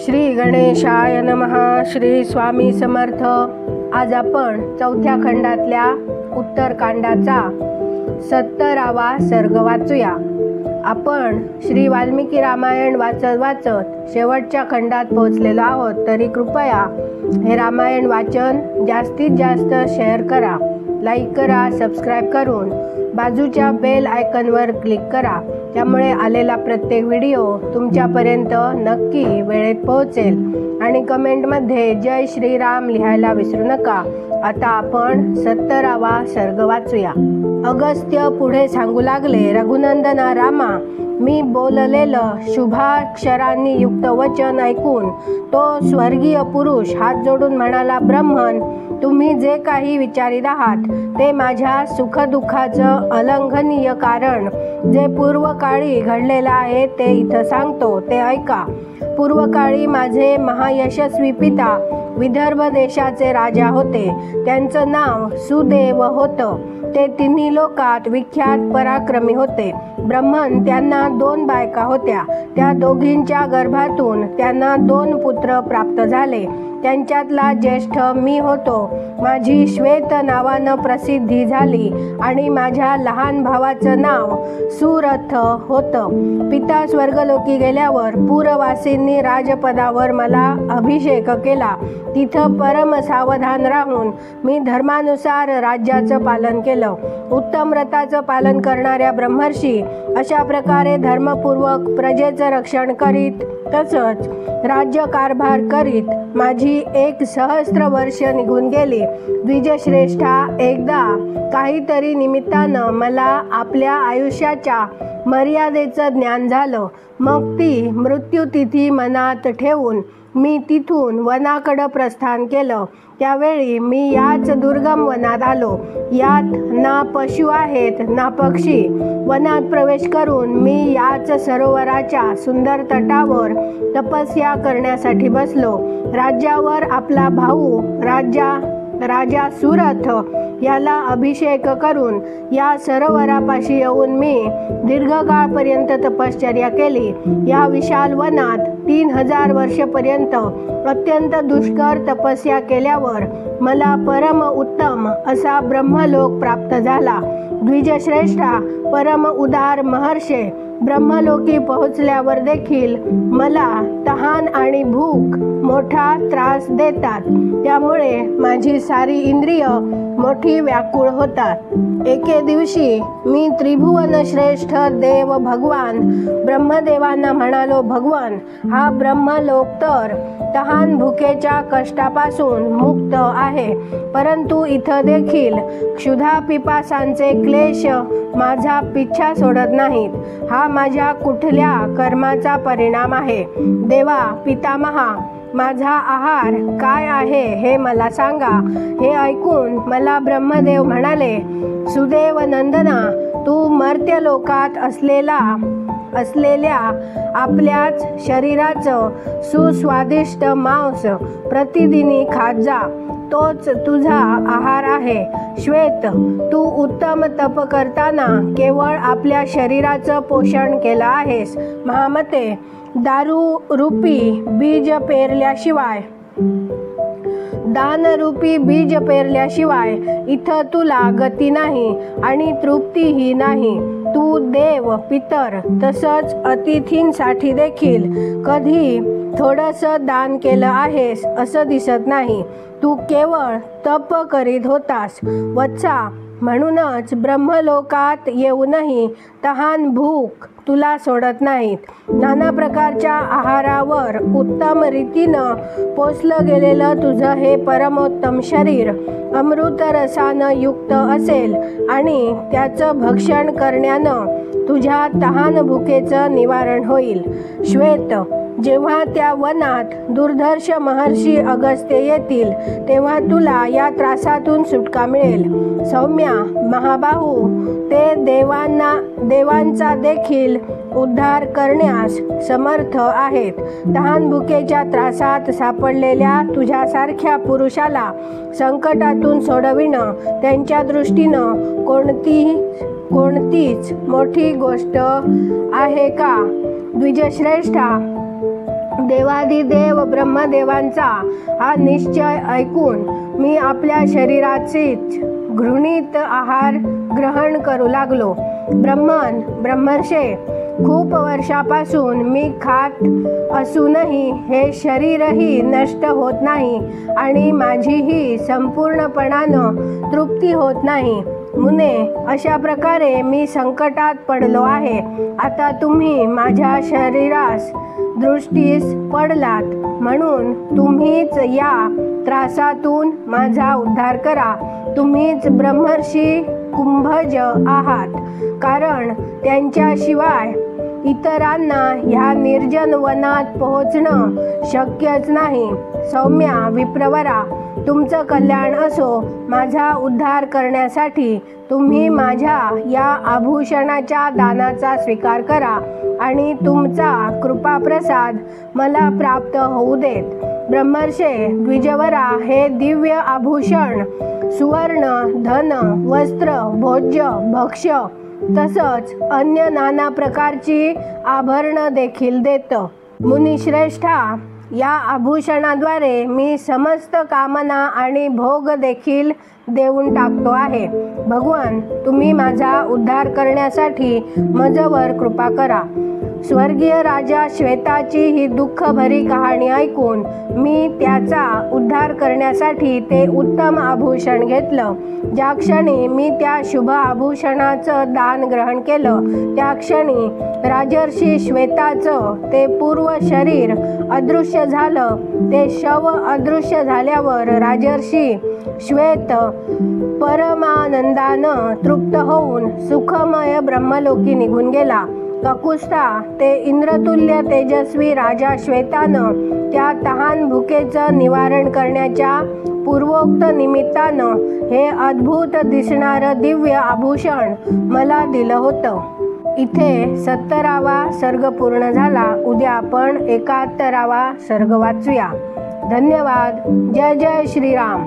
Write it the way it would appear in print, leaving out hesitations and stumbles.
श्री गणेशाय नमः. श्री स्वामी समर्थ. आज आपण चौथ्या खंडातल्या उत्तरकांडाचा 70वा सर्ग वाचूया. आपण श्री वाल्मिकी रामायण वाचत शेवटच्या खंडात पोहोचलेलो आहोत. तरी कृपया हे रामायण वाचन जास्तीत जास्त शेअर करा, लाईक करा, सबस्क्राईब करून बाजूच्या बेल आयकॉनवर क्लिक करा. त्यामुळे आलेला प्रत्येक व्हिडिओ तुमच्यापर्यंत नक्की वेळेत पोहोचेल. आणि कमेंटमध्ये जय श्रीराम लिहायला विसरू नका. आता आपण 70वा सर्ग वाचूया. अगस्त्य पुढे सांगू लागले, रघुनंदना रामा, मी बोललेलं शुभाक्षरांनी युक्त वचन ऐकून तो स्वर्गीय पुरुष हात जोडून म्हणाला, ब्रह्मन, तुम्ही जे काही विचारीत आहात ते माझ्या सुखदुःखाचं अलंघनीय कारण जे पूर्वकाळी घडलेलं आहे ते इथं सांगतो, ते ऐका. पूर्वकाळी माझे महायशस्वी पिता विदर्भ देशाचे राजा होते. त्यांचं नाव सुदेव होतं. ते तिन्ही लोकात विख्यात पराक्रमी होते. ब्रह्मन, त्यांना 2 बायका होत्या. त्या दोघींच्या गर्भातून त्यांना 2 पुत्र प्राप्त झाले. त्यांच्यातला ज्येष्ठ मी होतो. माझी श्वेत नावानं प्रसिद्धी झाली आणि माझ्या लहान भावाचं नाव सुरथ होतं. पिता स्वर्गलोकी गेल्यावर पुरवासींनी राजपदावर मला अभिषेक केला. तिथं परम सावधान राहून मी धर्मानुसार राज्याचं पालन केलं. उत्तम व्रताचं पालन करणाऱ्या ब्रह्मर्षी अशा प्रकारे धर्मपूर्वक प्रजेचं रक्षण करीत तसंच राज्यकारभार करीत माझी 1 सहस्त्र वर्ष निघून गेली. द्विजश्रेष्ठा, एकदा काहीतरी निमित्तानं मला आपल्या आयुष्याच्या मर्यादेचं ज्ञान झालं. मग ती मृत्यूतिथी मनात ठेवून मी तिथून वनाकडं प्रस्थान केलं. त्यावेळी मी याच दुर्गम वनात आलो. यात ना पशु आहेत ना पक्षी. वनात प्रवेश करून मी याच सरोवराच्या सुंदर तटावर तपस्या करण्यासाठी बसलो. राज्यावर आपला भाऊ राजा सुरथ याला अभिषेक करून या सरोवरापाशी येऊन मी दीर्घकाळपर्यंत तपश्चर्या केली. या विशाल वनात 3000 वर्षपर्यंत अत्यंत दुष्कर तपस्या केल्यावर मला परम उत्तम असा ब्रह्मलोक प्राप्त झाला. द्विजश्रेष्ठा, परम उदार महर्षे, ब्रह्मलोकी पोहोचल्यावर देखील मला तहान आणि भूक मोठा त्रास देतात. त्यामुळे माझी सारी इंद्रिय मोठी व्याकुळ होतात. एके दिवशी मी त्रिभुवन श्रेष्ठ देव भगवान ब्रह्मदेवांना म्हणालो, भगवान, हा ब्रह्मलोक तर तहान भुकेच्या कष्टापासून मुक्त आहे, परंतु इथं देखील क्षुधा पिपासांचे क्लेश माझा पिच्छा सोडत नाहीत. हा माझ्या कुठल्या कर्माचा परिणाम आहे? देवा पितामहा, माझा आहार काय आहे हे मला सांगा. हे ऐकून मला ब्रह्मदेव म्हणाले, सुदेव नंदना, तू मर्त्यलोकात असलेल्या आपल्याच शरीराचं सुस्वादिष्ट मांस प्रतिदिनी खात जा. तोच तुझा आहार आहे. श्वेत, तू उत्तम तप करताना केवळ आपल्या शरीराचं पोषण केलं आहेस. महामते, दानरूपी बीज पेरल्याशिवाय इथं तुला गती नाही आणि तृप्तीही नाही. तू देव, पितर तसंच अतिथींसाठी देखील कधी थोडंसं दान केलं आहेस असं दिसत नाही. तू केवळ तप करीत होतास. वत्सा, म्हणूनच ब्रह्मलोकात येऊनही तहान भूक तुला सोडत नाहीत. नाना प्रकारच्या आहारावर उत्तम रीतीनं पोसलं गेलेलं तुझं हे परमोत्तम शरीर अमृत रसानं युक्त असेल आणि त्याचं भक्षण करण्यानं तुझ्या तहान भुकेचं निवारण होईल. श्वेत, जेव्हा त्या वनात दुर्धर्ष महर्षी अगस्त्य येतील तेव्हा तुला या त्रासातून सुटका मिळेल. सौम्या, महाबाहू, ते देवांचा देखील उद्धार करण्यास समर्थ आहेत. तहान भुकेच्या त्रासात सापडलेल्या तुझ्यासारख्या पुरुषाला संकटातून सोडविणं त्यांच्या दृष्टीनं कोणतीच मोठी गोष्ट आहे का? द्विजश्रेष्ठा, देवाधिदेव ब्रह्मदेवांचा हा निश्चय ऐकून मी आपल्या शरीराचीच घृणित आहार ग्रहण करू लागलो. ब्रह्मर्षे, खूप वर्षापासून मी खात असूनही हे शरीरही नष्ट होत नाही आणि माझीही संपूर्णपणानं तृप्ती होत नाही. मुने, अशा प्रकारे मी संकटात पडलो आहे. आता तुम्ही माझ्या शरीरास दृष्टीस पडलात, म्हणून तुम्हीच या त्रासातून माझा उद्धार करा. तुम्हीच ब्रह्मर्षी कुंभज आहात, कारण त्यांच्याशिवाय इतरांना ह्या निर्जन वनात पोहोचणं शक्यच नाही. सौम्या विप्रवरा, तुमचं कल्याण असो. माझा उद्धार करण्यासाठी तुम्ही माझ्या या आभूषणाच्या दानाचा स्वीकार करा आणि तुमचा कृपाप्रसाद मला प्राप्त होऊ देत. ब्रह्मर्षे द्विजवरा, हे दिव्य आभूषण सुवर्ण, धन, वस्त्र, भोज्य, भक्ष्य तसंच अन्य नाना प्रकारची आभरणं देखील देतं. मुनिश्रेष्ठा, या आभूषणाद्वारे मी समस्त कामना आणि भोग देखील देऊन टाकतो आहे. भगवान, तुम्ही माझा उद्धार करण्यासाठी माझ्यावर कृपा करा. स्वर्गीय राजा श्वेताची ही दुःखभरी कहाणी ऐकून मी त्याचा उद्धार करण्यासाठी ते उत्तम आभूषण घेतलं. ज्या क्षणी मी त्या शुभ आभूषणाचं दान ग्रहण केलं, त्या क्षणी राजर्षी श्वेताचं ते पूर्व शरीर अदृश्य झालं. ते शव अदृश्य झाल्यावर राजर्षी श्वेत परमानंदानं तृप्त होऊन सुखमय ब्रह्मलोकी निघून गेला. ककुस्था, ते इंद्रतुल्य तेजस्वी राजा श्वेतानं त्या तहान भुकेचं निवारण करण्याच्या पूर्वोक्त निमित्तानं हे अद्भुत दिसणारं दिव्य आभूषण मला दिलं होतं. इथे 70वा सर्ग पूर्ण झाला. उद्या आपण 71वा सर्ग वाचूया. धन्यवाद. जय जय श्रीराम.